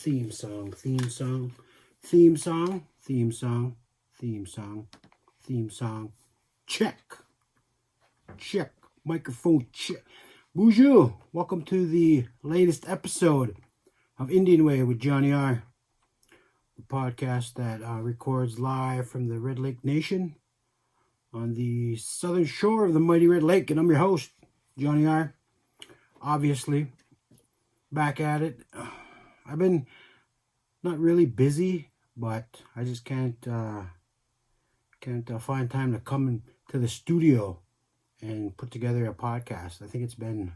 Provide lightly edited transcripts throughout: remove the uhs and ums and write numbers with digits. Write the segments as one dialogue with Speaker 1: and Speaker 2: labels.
Speaker 1: theme song, theme song, theme song, theme song, theme song, theme song. Check. Check. Microphone check. Bonjour. Welcome to the latest episode of NDN Way with Jonny R, the podcast that records live from the Red Lake Nation on the southern shore of the mighty Red Lake. And I'm your host, Jonny R. Obviously, back at it. I've been not really busy, but I just can't find time to come into the studio and put together a podcast. I think it's been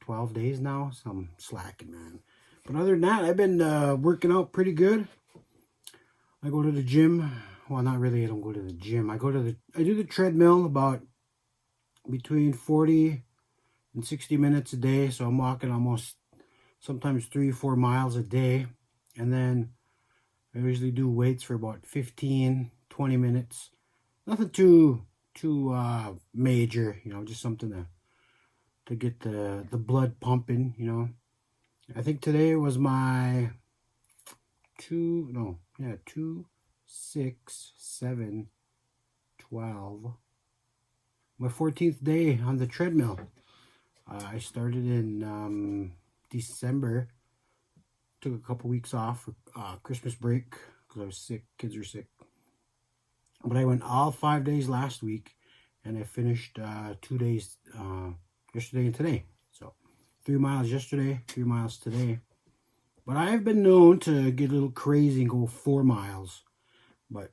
Speaker 1: 12 days now, so I'm slacking, man. But other than that, I've been working out pretty good. I go to the gym. Well, not really. I don't go to the gym. I do the treadmill about between 40 and 60 minutes a day. So I'm walking almost sometimes 3-4 miles a day. And then I usually do weights for about 15-20 minutes. Nothing too major, just something to get the blood pumping, I think today was my 2, 6, 7, 12. My 14th day on the treadmill. I started in December. Took a couple weeks off for Christmas break because I was sick. Kids were sick. But I went all 5 days last week, and I finished 2 days yesterday and today. So 3 miles yesterday, 3 miles today. But I have been known to get a little crazy and go 4 miles. But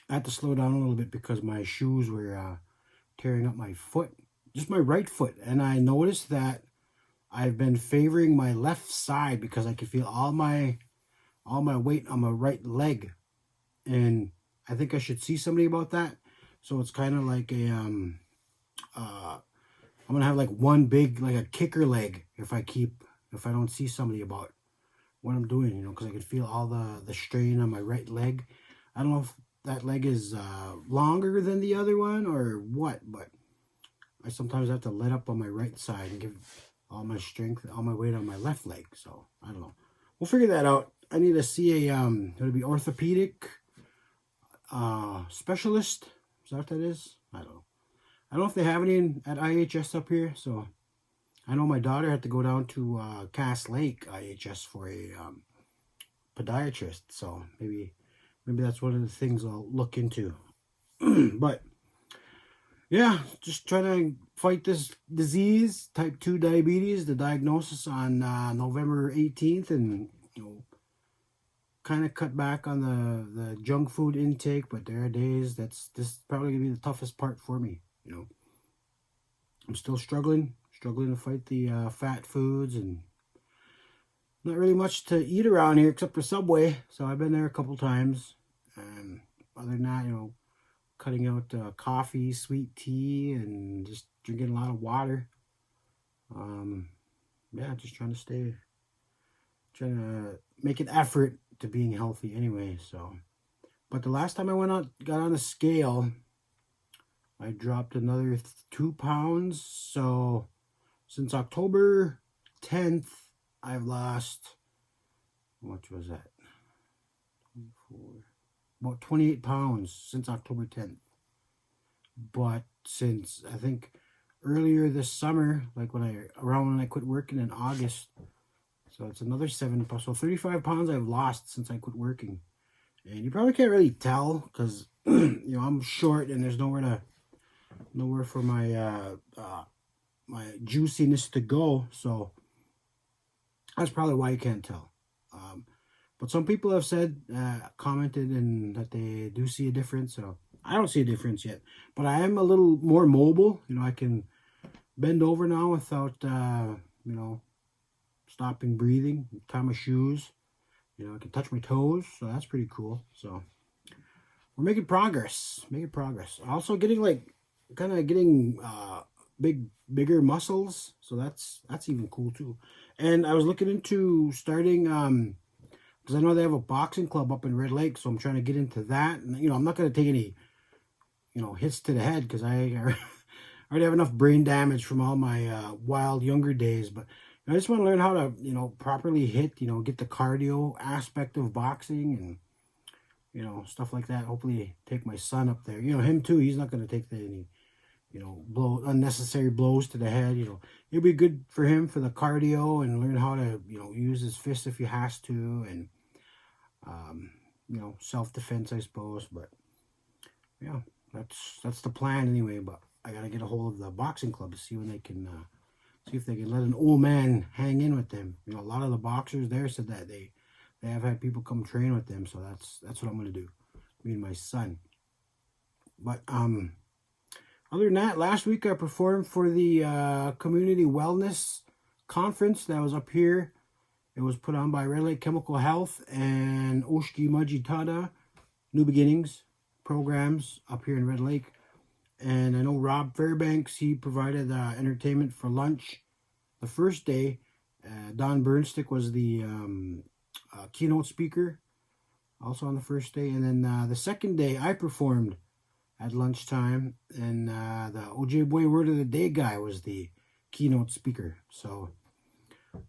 Speaker 1: I had to slow down a little bit because my shoes were tearing up my foot, just my right foot. And I noticed that I've been favoring my left side because I can feel all my weight on my right leg. And I think I should see somebody about that. So it's kind of like I'm going to have like one big, like a kicker leg if I don't see somebody about what I'm doing, because I can feel all the strain on my right leg. I don't know if that leg is longer than the other one or what, but I sometimes have to let up on my right side and give all my strength, all my weight on my left leg. So I don't know. We'll figure that out. I need to see it'll be orthopedic specialist. Is that what that is? I don't know. I don't know if they have any at IHS up here. So I know my daughter had to go down to Cass Lake IHS for a podiatrist. So maybe that's one of the things I'll look into. But yeah, just trying to fight this disease, type 2 diabetes, the diagnosis on November 18th, and kind of cut back on the junk food intake. But there are days this is probably gonna be the toughest part for me. I'm still struggling to fight the fat foods, and not really much to eat around here except for Subway. So I've been there a couple times, and other than that, cutting out coffee, sweet tea, and just drinking a lot of water. Just trying to make an effort to being healthy anyway. So, but the last time I got on the scale, I dropped another 2 pounds. So since October 10th, I've lost, what was that? 24. About 28 pounds since October 10th. But since, I think, earlier this summer, like when I quit working in August, so it's another 7 pounds. So 35 pounds I've lost since I quit working. And you probably can't really tell because, I'm short and there's nowhere for my my juiciness to go. So that's probably why you can't tell. But some people have commented, and that they do see a difference. So I don't see a difference yet. But I am a little more mobile. I can bend over now without, stopping breathing, tie my shoes. I can touch my toes. So that's pretty cool. So we're making progress. Also getting bigger muscles. So that's even cool too. And I was looking into starting, because I know they have a boxing club up in Red Lake, so I'm trying to get into that. And, I'm not going to take any, hits to the head because I already have enough brain damage from all my wild younger days. But I just want to learn how to, properly hit, get the cardio aspect of boxing and, stuff like that. Hopefully take my son up there. Him too. He's not going to take any, unnecessary blows to the head. It'll be good for him for the cardio and learn how to, use his fist if he has to. And, self-defense, I suppose. But, yeah, that's the plan anyway. But I got to get a hold of the boxing club to see when they can, see if they can let an old man hang in with them. A lot of the boxers there said that they have had people come train with them. So that's what I'm going to do, me and my son. But other than that, last week I performed for the Community Wellness Conference that was up here. It was put on by Red Lake Chemical Health and Oshki Majitada New Beginnings programs up here in Red Lake. And I know Rob Fairbanks, he provided entertainment for lunch the first day. Don Burnstick was the keynote speaker also on the first day. And then the second day I performed at lunchtime. And the Ojibwe Word of the Day guy was the keynote speaker. So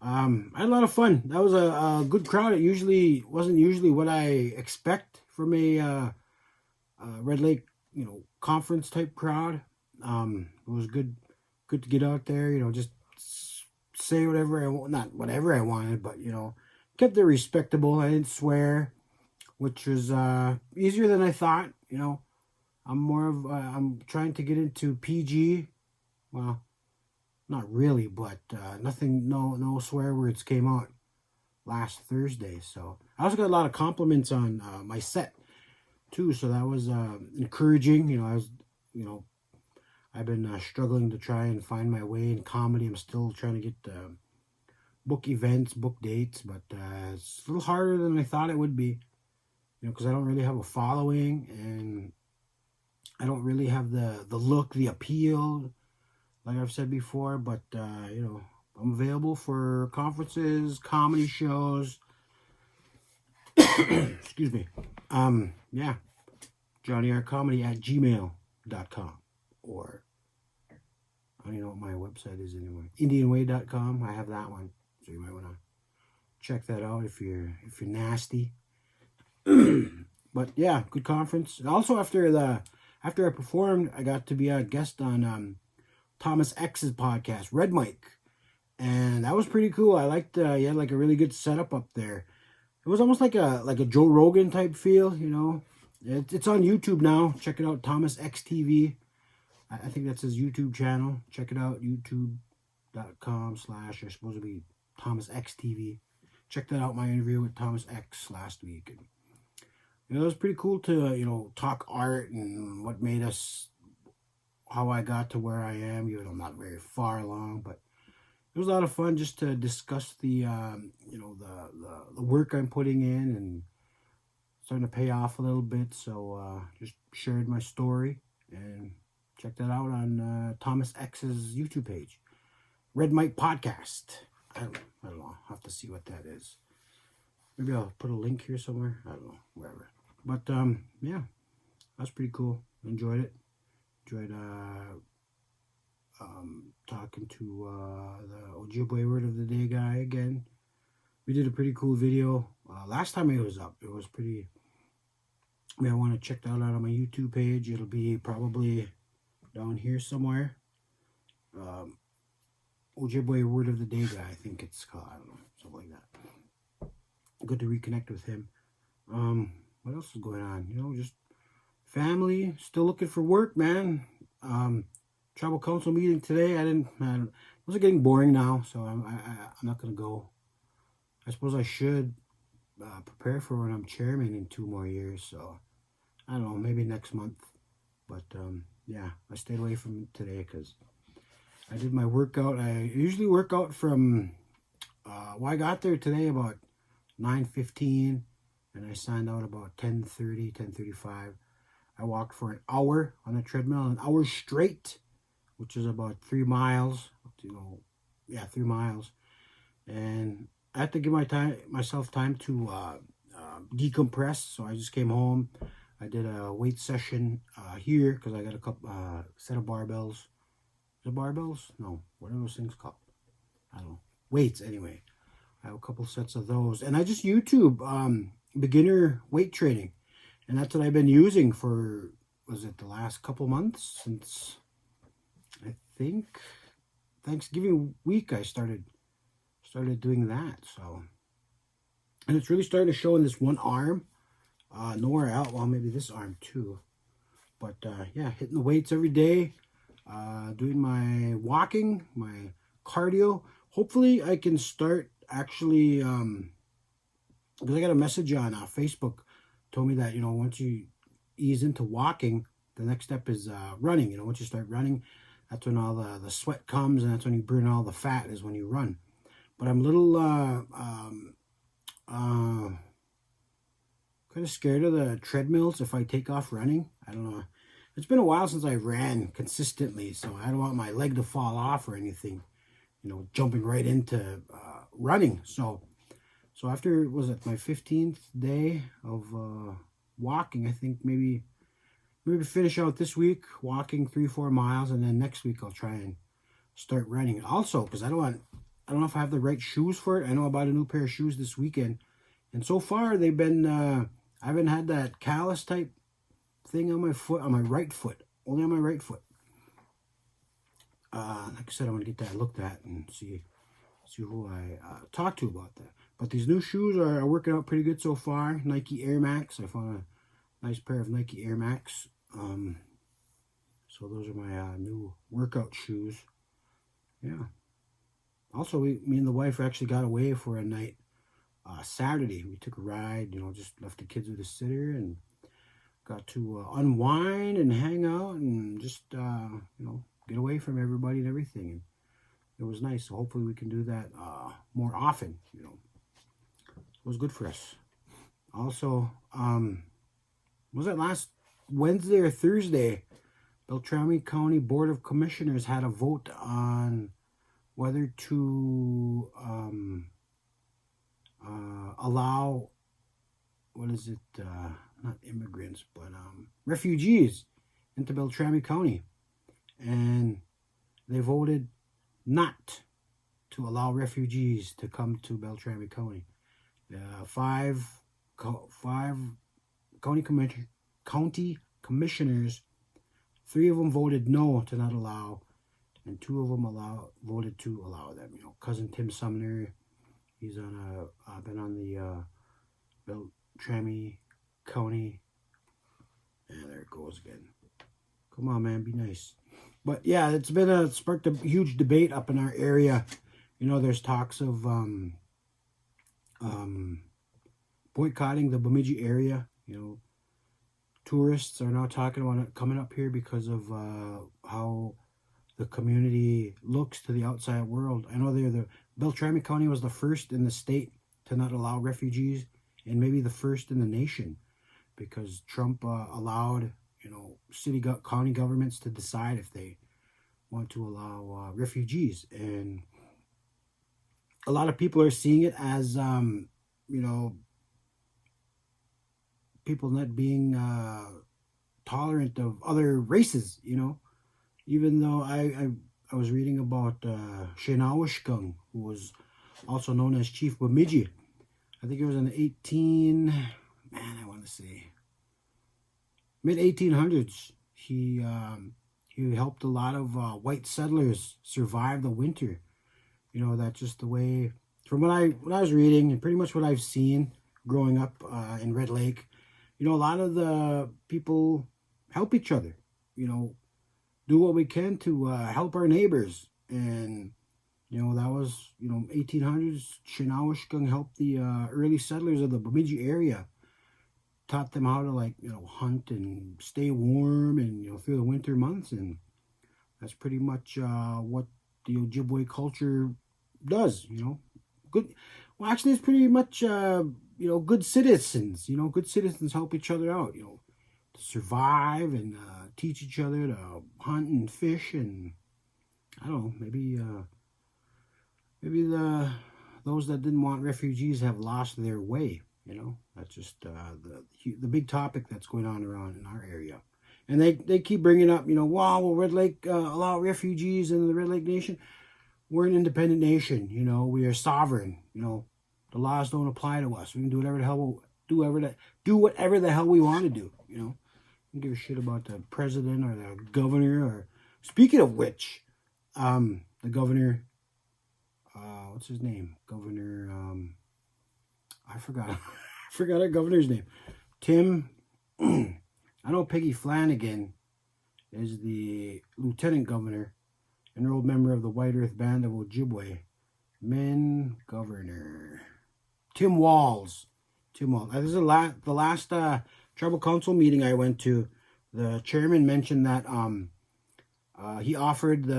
Speaker 1: I had a lot of fun. That was a good crowd. It wasn't usually what I expect from a Red Lake conference type crowd. It was good to get out there, just say whatever I want, not whatever I wanted, but kept it respectable. I didn't swear, which was easier than I thought. I'm trying to get into PG. Well, not really, but nothing, no swear words came out last Thursday. So I also got a lot of compliments on my set too, so that was encouraging. I've been struggling to try and find my way in comedy. I'm still trying to get book events, book dates, but it's a little harder than I thought it would be, because I don't really have a following and I don't really have the look, the appeal, like I've said before. But I'm available for conferences, comedy shows. Excuse me. Yeah. Jonny R Comedy at gmail.com. Or I don't even know what my website is anymore. NDNWay.com. I have that one. So you might want to check that out if you're nasty. But yeah, good conference. Also after I performed, I got to be a guest on Thomas X's podcast, Red Mike. And that was pretty cool. I liked he had like a really good setup up there. It was almost like a Joe Rogan type feel, It's on YouTube now. Check it out, Thomas X TV. I think that's his YouTube channel. Check it out, youtube.com/ or supposed to be Thomas X TV. Check that out, my interview with Thomas X last week. And, it was pretty cool to, talk art and what made us, how I got to where I am. I'm not very far along, but it was a lot of fun just to discuss the work I'm putting in and starting to pay off a little bit. So just shared my story and check that out on Thomas X's YouTube page, Red Mike Podcast. I don't know. I'll have to see what that is. Maybe I'll put a link here somewhere. I don't know, wherever. But yeah, that's pretty cool. Enjoyed it. Enjoyed talking to the Ojibwe Word of the Day guy again. We did a pretty cool video. Last time it was up, it was pretty... I want to check that out on my YouTube page. It'll be probably down here somewhere. Ojibwe Word of the Day guy, I think it's called. I don't know, something like that. Good to reconnect with him. What else is going on? Just family. Still looking for work, man. Tribal council meeting today. Those are getting boring now, so I'm not gonna go. I suppose I should prepare for when I'm chairman in 2 more years. So I don't know, maybe next month. But yeah, I stayed away from it today because I did my workout. I usually work out from I got there today about 9:15, and I signed out about 10:30, 10:35. I walked for an hour on a treadmill, an hour straight, which is about 3 miles. 3 miles. And I had to give myself time to decompress. So I just came home. I did a weight session here because I got a couple set of barbells. Is it barbells? No. What are those things called? I don't know. weights anyway. I have a couple sets of those. And I just YouTube beginner weight training. And that's what I've been using for, was it the last couple months? Since, I think, Thanksgiving week I started doing that. So, and it's really starting to show in this one arm. Nowhere else. Well, maybe this arm too. But yeah, hitting the weights every day. Doing my walking, my cardio. Hopefully I can start actually, because I got a message on Facebook, told me that, you know, once you ease into walking, the next step is running. You know, once you start running, that's when all the sweat comes, and that's when you burn all the fat, is when you run. But I'm a little kind of scared of the treadmills if I take off running. I don't know. It's been a while since I ran consistently, so I don't want my leg to fall off or anything, you know, jumping right into running. So after, was it my 15th day of walking, I think maybe finish out this week walking 3-4 miles, and then next week I'll try and start running. Also, because I don't know if I have the right shoes for it. I know I bought a new pair of shoes this weekend, and so far they've been I haven't had that callus type thing on my foot, on my right foot, only on my right foot. Like I said, I'm gonna get that looked at and see who I talk to about that. But these new shoes are working out pretty good so far. Nike Air Max. I found a nice pair of Nike Air Max. So those are my new workout shoes. Yeah. Also, me and the wife actually got away for a night Saturday. We took a ride, you know, just left the kids with a sitter and got to unwind and hang out and just, you know, get away from everybody and everything. And it was nice. So hopefully we can do that more often, you know. It was good for us. Also, was it last Wednesday or Thursday? Beltrami County Board of Commissioners had a vote on whether to allow, what is it, not immigrants, but refugees into Beltrami County. And they voted not to allow refugees to come to Beltrami County. Five county commissioners, 3 of them voted no to not allow, and 2 of them voted to allow them. You know, cousin Tim Sumner, he's been on the Beltrami County. And there it goes again. Come on, man, be nice. But yeah, it's been sparked a huge debate up in our area. You know, there's talks of boycotting the Bemidji area. You know, tourists are now talking about it coming up here because of how the community looks to the outside world. I know Beltrami County was the first in the state to not allow refugees, and maybe the first in the nation, because Trump allowed, you know, county governments to decide if they want to allow refugees. And a lot of people are seeing it as, you know, people not being tolerant of other races, you know. Even though I was reading about Shenawishkung, who was also known as Chief Bemidji. I think it was in the mid-1800s. He helped a lot of white settlers survive the winter. You know, that's just the way, from what I was reading and pretty much what I've seen growing up in Red Lake. You know, a lot of the people help each other, you know, do what we can to help our neighbors. And, you know, that was, you know, 1800s. Shenawishkung helped the early settlers of the Bemidji area. Taught them how to, like, you know, hunt and stay warm and, you know, through the winter months. And that's pretty much what the Ojibwe culture does, you know. Good. Well, actually, it's pretty much, you know, good citizens. You know, good citizens help each other out, you know, to survive and teach each other to hunt and fish. And I don't know, maybe those that didn't want refugees have lost their way. You know, that's just the big topic that's going on around in our area. And they keep bringing up, you know, wow, will Red Lake allow refugees in the Red Lake Nation? we're an independent nation. You know, we are sovereign. You know, the laws don't apply to us. We can do whatever the hell do whatever the hell we want to do. You know, don't give a shit about the president or the governor. Or speaking of which, the governor, what's his name? Governor, I forgot. I forgot our governor's name. Tim. I know Peggy Flanagan is the lieutenant governor, an old member of the White Earth Band of Ojibwe. Governor Tim Walz. Tim Walz. This is the last tribal council meeting I went to. The chairman mentioned that he offered he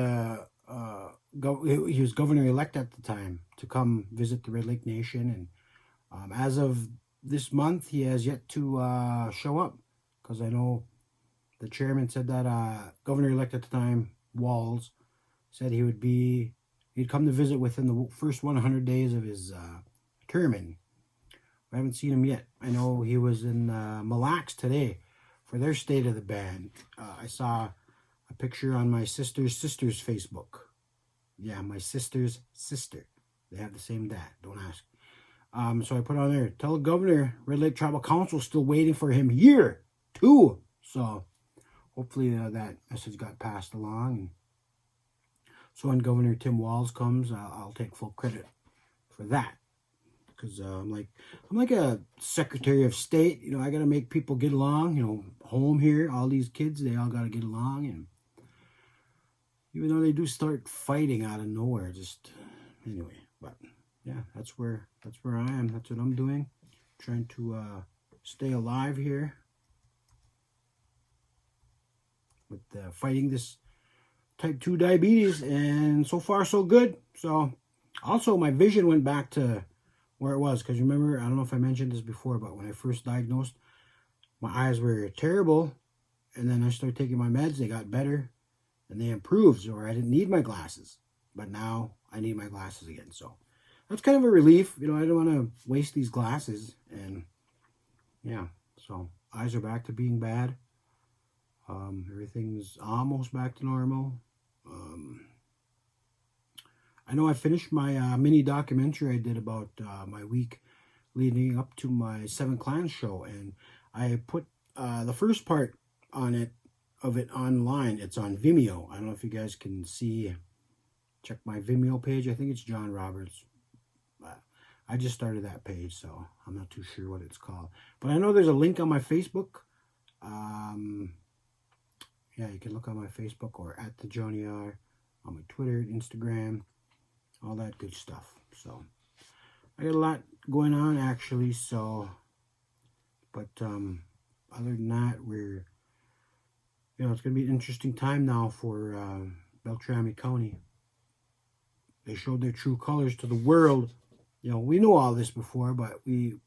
Speaker 1: was governor-elect at the time to come visit the Red Lake Nation, and as of this month, he has yet to show up, because I know the chairman said that governor-elect at the time, Walz, said he'd come to visit within the first 100 days of his term, and I haven't seen him yet. I know he was in Mille Lacs today for their State of the Band. I saw a picture on my sister's Facebook. Yeah, my sister's sister. They have the same dad. Don't ask. So I put on there, tell the governor, Red Lake Tribal Council still waiting for him here, too. So hopefully that message got passed along. And so when Governor Tim Walz comes, I'll take full credit for that. Because I'm like a Secretary of State. You know, I got to make people get along. You know, home here, all these kids, they all got to get along. And even though they do start fighting out of nowhere, just anyway. But yeah, that's where I am. That's what I'm doing. Trying to stay alive here with fighting this type 2 diabetes, and so far so good. So also my vision went back to where it was, because remember, I don't know if I mentioned this before, but when I first diagnosed, my eyes were terrible, and then I started taking my meds. They got better and they improved, so I didn't need my glasses, but now I need my glasses again. So that's kind of a relief. You know, I don't want to waste these glasses, and yeah, so eyes are back to being bad. Everything's almost back to normal. I know I finished my mini documentary I did about my week leading up to my 7 Clans show, and I put the first part of it online. It's on Vimeo. I don't know if you guys can see. Check my Vimeo page. I think it's John Roberts. I just started that page, so I'm not too sure what it's called. But I know there's a link on my Facebook. Yeah, you can look on my Facebook or at the Jonny R on my Twitter, Instagram, all that good stuff. So I got a lot going on actually. So, but other than that, it's gonna be an interesting time now for Beltrami County. They showed their true colors to the world. You know, we knew all this before, but we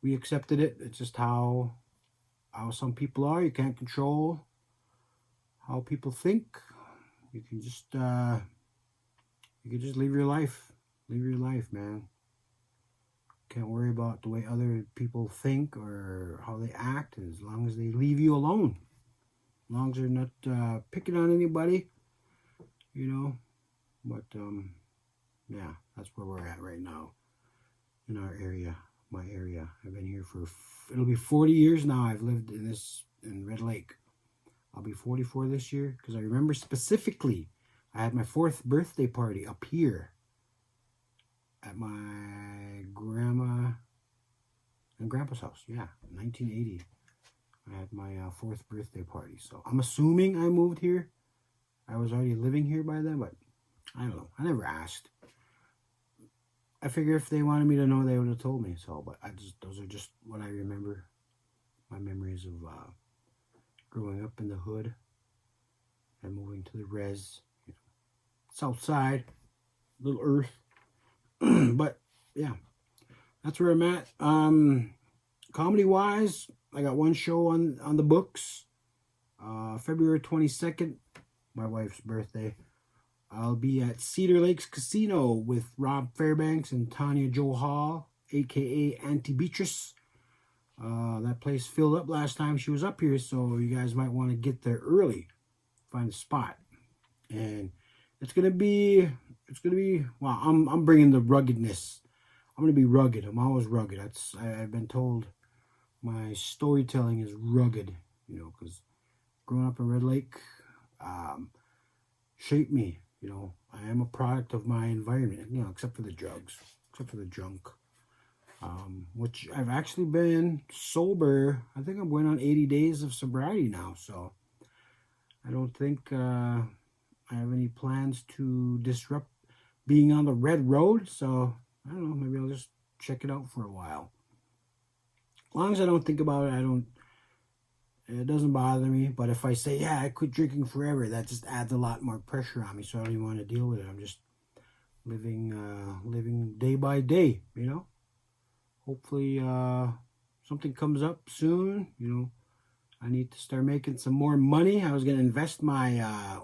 Speaker 1: accepted it. It's just how some people are. You can't control how people think. You can just live your life. Live your life, man. Can't worry about the way other people think or how they act, as long as they leave you alone. As long as they're not picking on anybody, you know. But yeah, that's where we're at right now in our area, my area. I've been here it'll be 40 years now. I've lived in Red Lake. I'll be 44 this year, because I remember specifically I had my 4th birthday party up here at my grandma and grandpa's house. Yeah, 1980. I had my 4th birthday party. So I'm assuming I moved here. I was already living here by then, but I don't know. I never asked. I figure if they wanted me to know, they would have told me. So, but those are just what I remember. My memories of growing up in the hood and moving to the res, south side, Little Earth. But yeah, that's where I'm at. Comedy wise, I got one show on the books. February 22nd, my wife's birthday. I'll be at Cedar Lakes Casino with Rob Fairbanks and Tanya Jo Hall, aka Auntie Beatrice. That place filled up last time she was up here, so you guys might want to get there early, find a spot. And It's gonna be, well, I'm bringing the ruggedness. I'm gonna be rugged. I'm always rugged. I've been told my storytelling is rugged, you know, because growing up in Red Lake shaped me. You know, I am a product of my environment, you know, except for the drugs, except for the junk. Which I've actually been sober. I think I'm going on 80 days of sobriety now, so I don't think I have any plans to disrupt being on the red road. So I don't know, maybe I'll just check it out for a while. As long as I don't think about it, it doesn't bother me. But if I say, yeah, I quit drinking forever, that just adds a lot more pressure on me, so I don't even want to deal with it. I'm just living day by day, you know. Hopefully something comes up soon, you know. I need to start making some more money. I was going to invest my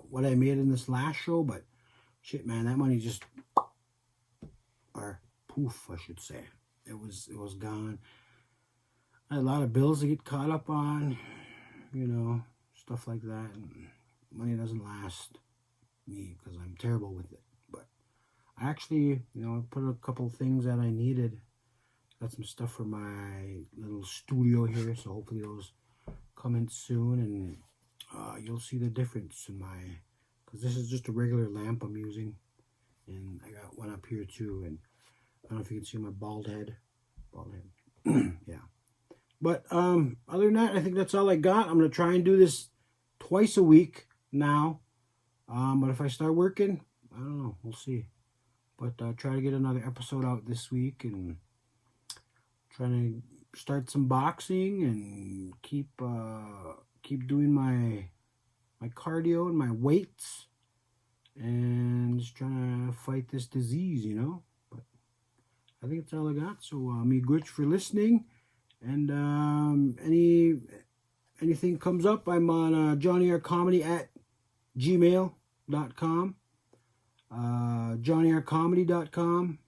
Speaker 1: what I made in this last show, but shit, man, that money just, or poof, I should say. It was gone. I had a lot of bills to get caught up on, you know, stuff like that. And money doesn't last me because I'm terrible with it. But I actually, you know, put a couple things that I needed. Got some stuff for my little studio here, so hopefully those come in soon, and you'll see the difference in my, because this is just a regular lamp I'm using, and I got one up here too, and I don't know if you can see my bald head. Yeah. But other than that, I think that's all I got. I'm going to try and do this twice a week now. But if I start working, I don't know. We'll see. But try to get another episode out this week, and trying to start some boxing and keep doing my cardio and my weights, and just trying to fight this disease, you know. But I think that's all I got. So me good for listening. And anything comes up, I'm on Jonny R Comedy at gmail.com, JonnyRComedy.com.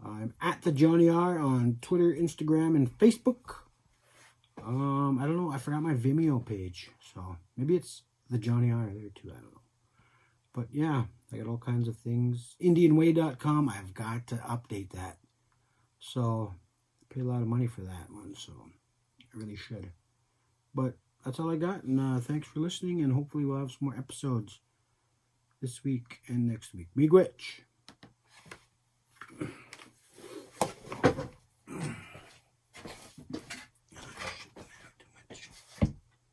Speaker 1: I'm at the Jonny R on Twitter, Instagram, and Facebook. I don't know. I forgot my Vimeo page, so maybe it's the Jonny R there too. I don't know. But yeah, I got all kinds of things. NDNWay.com. I've got to update that. So pay a lot of money for that one, so I really should. But that's all I got, and thanks for listening, and hopefully we'll have some more episodes this week and next week. Miigwech!